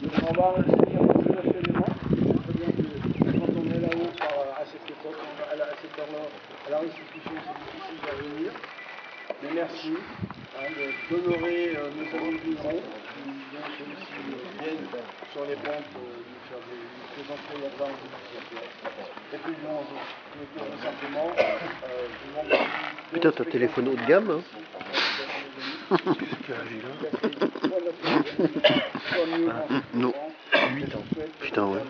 On va essayer de quand on est là-haut à cette époque, à cette heure-là, à la restitution, c'est difficile de revenir. Mais merci d'honorer nos amis vignerons qui viennent sur les pentes nous faire nous présenter la vente de et puis bon, je simplement putain, t'as un téléphone haut de gamme, hein. Non. Putain, ouais.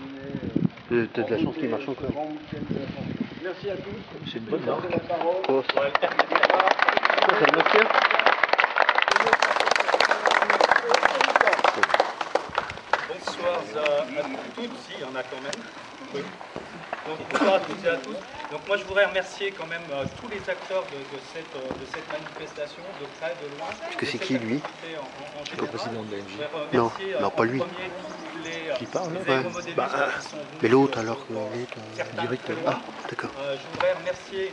T'as de la chance qu'il marche encore. Merci à tous. C'est une bonne marque. Oh, ça le maintient. Bonsoir à toutes, si, il y en a quand même. Oui. Donc bonsoir à toutes et à tous. Donc moi je voudrais remercier quand même tous les acteurs de cette manifestation, de près, de loin. Parce que c'est qui lui? Le président de l'ANJ. Non, non, pas lui. Qui parle, ouais. Mais l'autre alors, l'autre directeur. Ah, d'accord. Je voudrais remercier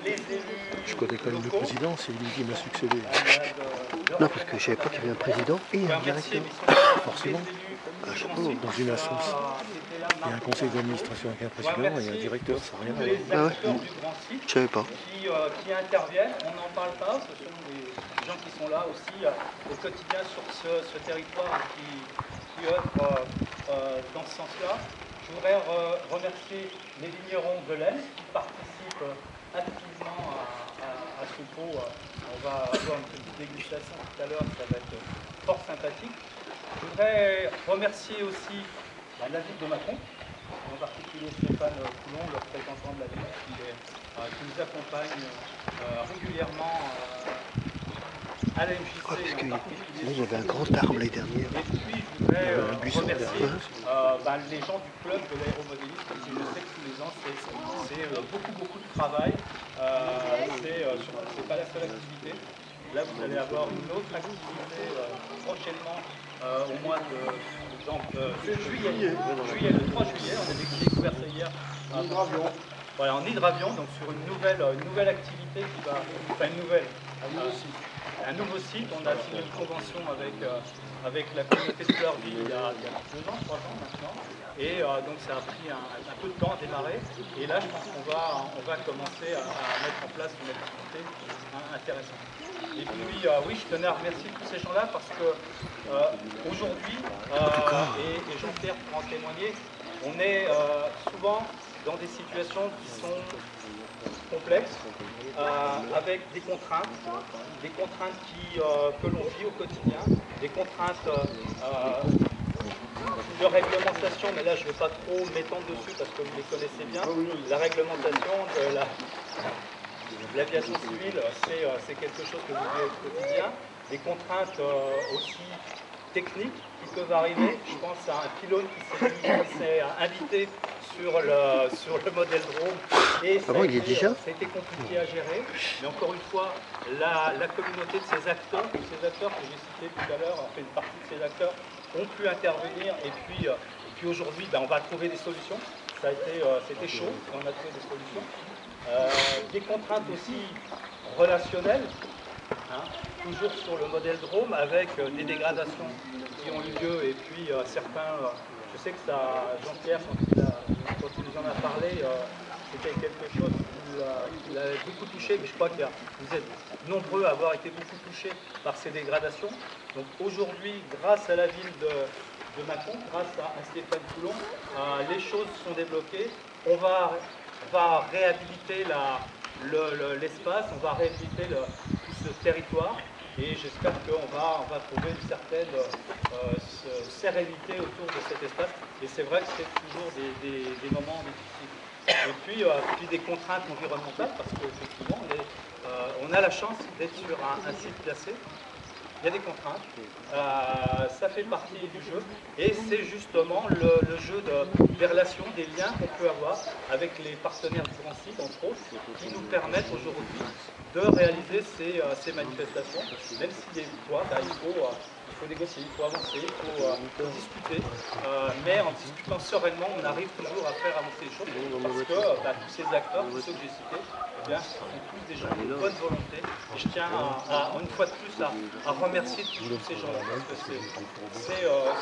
les élus. Je connais quand même le président, c'est lui qui m'a succédé. Non, parce que je savais pas qu'il y avait un président et un directeur. Forcément. Dans une association, il y a un conseil d'administration avec un président et un directeur, ça n'a rien à voir. Ah ouais. Je savais pas. Qui interviennent, on n'en parle pas, ce sont des gens qui sont là aussi au quotidien sur ce territoire qui œuvrent dans ce sens-là. Je voudrais remercier les vignerons de l'Aisne qui participent activement à ce pot. On va avoir une petite dégustation tout à l'heure, ça va être fort sympathique. Je voudrais remercier aussi la ville de Mâcon, en particulier Stéphane Coulon, le représentant de la ville, qui nous accompagne régulièrement à la MJC. Oh, parce que il y avait un grand arbre l'année dernière. Et puis je voudrais remercier les gens du club de l'aéromodélisme, parce que je sais que tous les ans c'est beaucoup de travail. C'est pas la seule activité. Là vous allez avoir une autre activité prochainement au mois de juillet, le 3 juillet, on avait découvert ça hier. Voilà, en hydravion, donc sur une nouvelle activité qui va. Enfin une nouvelle. Un nouveau site, on a signé une convention avec la communauté de Fleurville il y a 2 ans, 3 ans maintenant. Et donc ça a pris un peu de temps à démarrer. Et là, je pense qu'on va commencer à mettre en place une activité intéressante. Et puis, oui, je tenais à remercier tous ces gens-là parce que aujourd'hui, et Jean-Pierre pour en témoigner, on est souvent dans des situations qui sont complexes, avec des contraintes que l'on vit au quotidien, des contraintes de réglementation, mais là je ne vais pas trop m'étendre dessus parce que vous les connaissez bien. La réglementation de l'aviation civile, c'est quelque chose que vous vivez au quotidien. Des contraintes aussi techniques qui peuvent arriver. Je pense à un pilote qui s'est invité sur le modèle drone. Et ça a été compliqué à gérer. Mais encore une fois, la communauté de ces acteurs que j'ai cités tout à l'heure, une partie de ces acteurs ont pu intervenir. Et puis aujourd'hui, on va trouver des solutions. C'était chaud, on a trouvé des solutions. Des contraintes aussi relationnelles. Toujours sur le modèle Drôme avec des dégradations qui ont eu lieu et puis certains, je sais que ça, Jean-Pierre quand il nous en a parlé, c'était quelque chose qui l'a beaucoup touché, mais je crois que vous êtes nombreux à avoir été beaucoup touchés par ces dégradations. Donc aujourd'hui, grâce à la ville de Mâcon, grâce à Stéphane Coulon, les choses sont débloquées. On va réhabiliter l'espace, on va réhabiliter ce territoire et j'espère qu'on va trouver une certaine sérénité autour de cet espace et c'est vrai que c'est toujours des moments difficiles. Et puis des contraintes environnementales parce qu'effectivement on a la chance d'être sur un site classé. Il y a des contraintes, ça fait partie du jeu et c'est justement le jeu des relations, des liens qu'on peut avoir avec les partenaires du grand site, entre autres, qui nous permettent aujourd'hui de réaliser ces manifestations, même si des fois, il faut il faut négocier, il faut avancer, il faut discuter, mais en discutant sereinement, on arrive toujours à faire avancer les choses, parce que tous ces acteurs, tous ceux que j'ai cités, eh bien, ce sont tous des gens de bonne volonté, et je tiens une fois de plus à remercier tous ces gens-là, parce que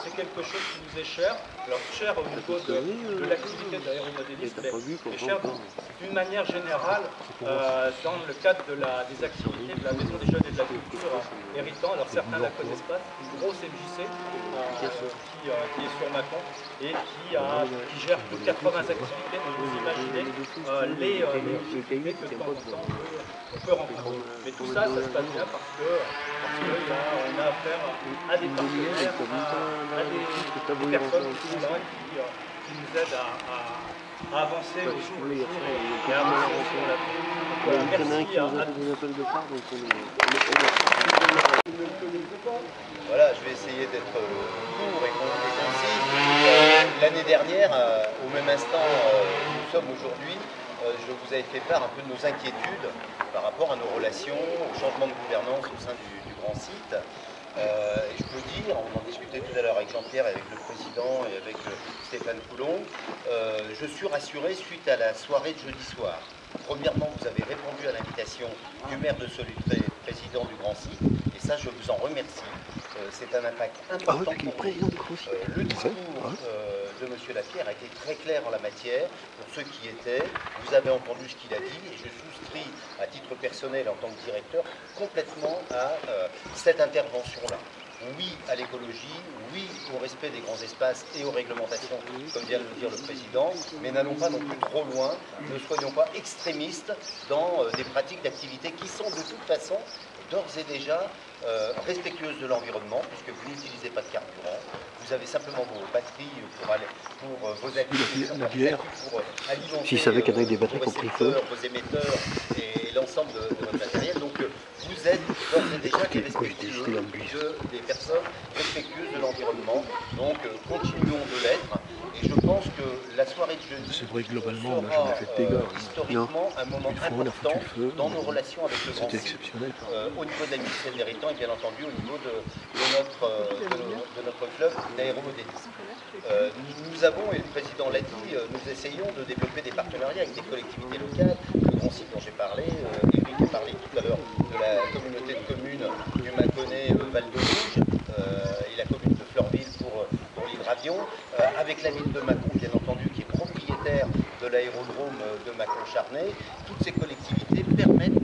c'est quelque chose qui nous est cher, alors cher au niveau de l'activité de l'aérodélisme, mais cher d'une manière générale dans le cadre des activités de la Maison des Jeunes et de la Culture héritant. Alors certains ne la connaissent pas, c'est une grosse MJC qui est sur Mâcon et qui gère plus de 80 activités. Donc vous imaginez les difficultés que de temps en temps on peut rencontrer. Mais tout ça, ça se passe bien parce qu'on a affaire à des partenaires, à des personnes qui sont là, qui nous aident à avancer au jour le jour et à avancer sur la vie. Merci à Voilà, je vais essayer d'être court et concis. L'année dernière, au même instant où nous sommes aujourd'hui, je vous avais fait part un peu de nos inquiétudes par rapport à nos relations, au changement de gouvernance au sein du grand site. Et je peux dire, on en discutait tout à l'heure avec Jean-Pierre, avec le président et avec Stéphane Coulon, je suis rassuré suite à la soirée de jeudi soir. Premièrement, vous avez répondu à l'invitation du maire de Solutré, président du grand site, et ça je vous en remercie. C'est un impact important pour nous. Le discours de M. Lapierre a été très clair en la matière, pour ceux qui étaient. Vous avez entendu ce qu'il a dit, et je souscris à titre personnel en tant que directeur complètement à cette intervention-là. Oui à l'écologie, oui au respect des grands espaces et aux réglementations, comme vient de le dire le président, mais n'allons pas non plus trop loin, ne soyons pas extrémistes dans des pratiques d'activité qui sont de toute façon d'ores et déjà respectueuses de l'environnement, puisque vous n'utilisez pas de carburant, vous avez simplement vos batteries pour vos activités, pour alimenter vos émetteurs et l'ensemble de votre matériel. Donc vous êtes d'ores et déjà des respectueux des personnes respectueuses de l'environnement. Donc continuons de l'être. Et je pense que la soirée de jeudi sera historiquement un moment important dans nos relations avec le grand site, au niveau de la municipalité de l'Héritant et bien entendu au niveau de notre club d'aérodélisme. Nous avons, et le président l'a dit, nous essayons de développer des partenariats avec des collectivités locales. Le grand site dont j'ai parlé, Éric a parlé tout à l'heure de la communauté de communes du Mâconnais Val de Rouge et la commune de Fleurville pour l'hydravion, avec la ville de Mâcon bien entendu qui est propriétaire de l'aérodrome de Mâcon-Charnay. Toutes ces collectivités nous permettent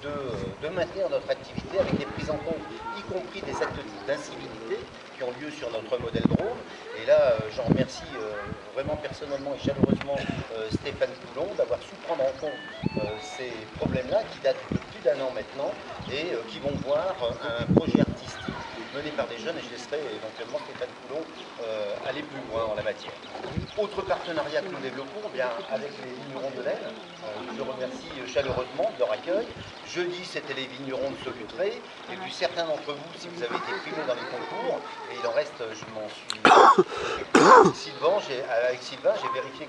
de maintenir notre activité avec des prises en compte, y compris des actes d'incivilité qui ont lieu sur notre modèle drone. Et là, j'en remercie vraiment personnellement et chaleureusement Stéphane Coulon d'avoir su prendre en compte ces problèmes-là qui datent de plus d'1 an maintenant et qui vont voir un projet artistique mené par des jeunes, et je laisserai éventuellement Stéphane Coulon aller plus loin en la matière. Autre partenariat que nous développons, bien, avec les vignerons de l'Aisne, je remercie chaleureusement de leur accueil. Jeudi, c'était les vignerons de Solutré, et puis certains d'entre vous, si vous avez été primés dans les concours, et il en reste, je m'en suis... avec Sylvain, j'ai vérifié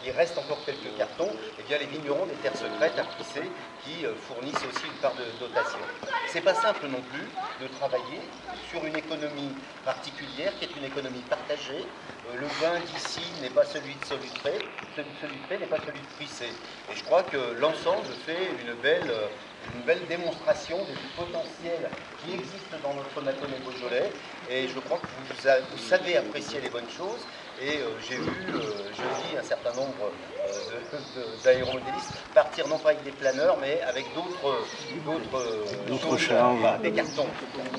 qu'il reste encore quelques cartons, et bien les vignerons des terres secrètes à Prissé, qui fournissent aussi une part de dotation. C'est pas simple non plus de travailler sur une économie particulière, qui est une économie partagée. Le vin d'ici n'est pas celui de Solutré, celui de Solutré n'est pas celui de Prissé. Et je crois que l'ensemble fait une belle démonstration du potentiel qui existe dans notre Mâconnais Beaujolais. Et je crois que vous savez apprécier les bonnes choses. Et j'ai vu jeudi un certain nombre d'aérodélistes partir non pas avec des planeurs, mais avec d'autres charges, des cartons.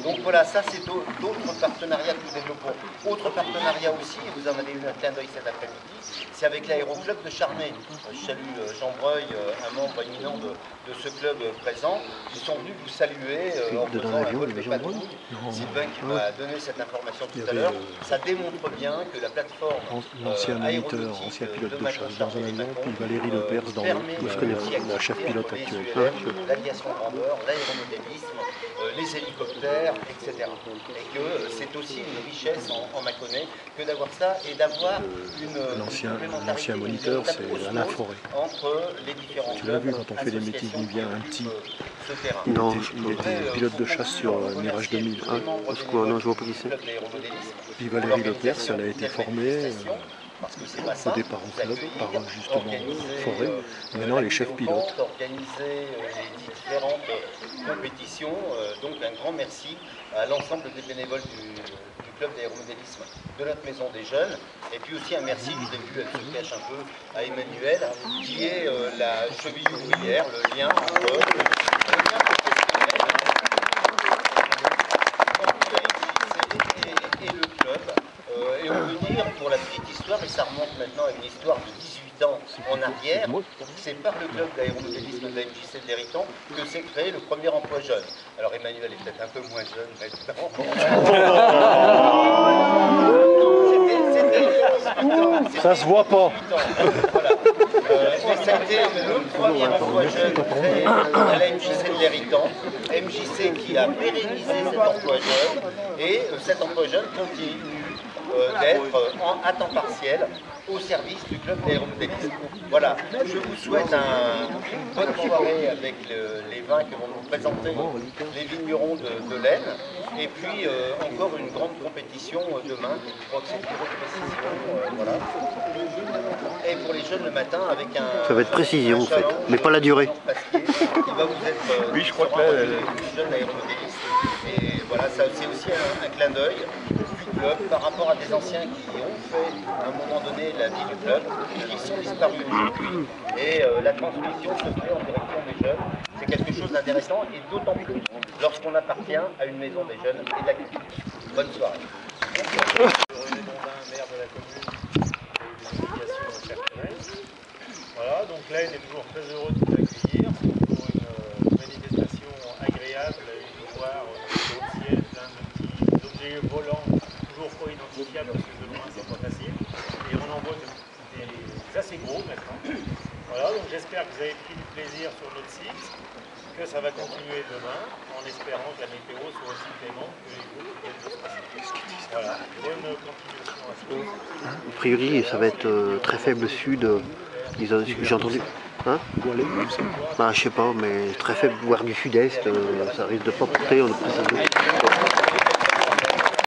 Donc voilà, ça c'est d'autres partenariats que nous développons. Autre partenariat aussi, et vous en avez eu un clin d'œil cet après-midi, c'est avec l'aéroclub de Charnay. Je salue Jean Breuil, un membre éminent de ce club présent, qui sont venus vous saluer en faisant un vol de patrouille. Sylvain qui m'a donné cette information tout à l'heure. Ça démontre bien que la plateforme L'ancien moniteur, ancien pilote de chasse dans un avion, puis Valérie Lepers dans la chef pilote actuelle. L'aviation grandeur, l'aéromodélisme, les hélicoptères, etc. Et que c'est aussi une richesse en Mâconnais que d'avoir ça et d'avoir une L'ancien moniteur, c'est Alain Forêt. Entre les différents. Tu l'as vu quand on fait des métiers d'Indiens, un petit. Non, il était pilote de chasse sur Mirage 2000. Ah, non, je vois pas qui c'est. Puis Valérie Lepers, elle a été formée au départ en club par justement Forêt. Maintenant, elle est chef pilote. Organiser les différentes compétitions. Donc un grand merci à l'ensemble des bénévoles du club d'aéromodélisme de notre maison des jeunes. Et puis aussi un merci, vous avez vu, elle se cache un peu, à Emmanuel, qui est la cheville ouvrière, le lien entre et le club. Et on peut dire, pour la petite histoire, et ça remonte maintenant à une histoire de 18 ans en arrière, c'est par le club d'aéromodélisme de la MJC de l'Héritant que s'est créé le premier emploi jeune. Alors Emmanuel est peut-être un peu moins jeune maintenant. Ça se voit pas. Voilà. Mais ça a été le premier emploi jeune créé à la MJC de l'Héritant. MJC qui a pérennisé cet emploi jeune et cet emploi jeune continue d'être à temps partiel au service du club d'aéromodélisme. Voilà, je vous souhaite une bonne soirée avec les vins que vont nous présenter les vignerons de l'Aisne. Et puis encore une grande compétition demain, je crois que c'est le bureau de précision, voilà. Et pour les jeunes le matin avec un... Ça va être précision en fait, mais pas la durée. Il va vous être oui, je crois que là... jeune aéromodéliste. Et voilà, ça c'est aussi un clin d'œil du club par rapport à des anciens qui ont fait à un moment donné la vie du club, qui sont disparus aujourd'hui. Et la transmission se fait en direction des jeunes. C'est quelque chose d'intéressant et d'autant plus lorsqu'on appartient à une maison des jeunes et de la culture. Bonne soirée. René Bondin, maire de la commune, des obligations personnelles. Voilà, donc là, il est toujours très heureux de vous accueillir pour une manifestation agréable, une voir dans le ciel, plein de petits objets volants, toujours pas identifiables parce que de loin c'est pas facile. Et on en voit des assez gros maintenant. Voilà, donc j'espère que vous avez pris du plaisir sur notre site, que ça va continuer demain, en espérant que la météo soit aussi clémente que les jours viennent de se passer. Voilà, bonne continuation à tous. A priori, ça va être très faible sud. J'ai entendu. Hein? Bah, je sais pas, mais très faible, voire du sud-est, ça risque de pas porter, on le précise.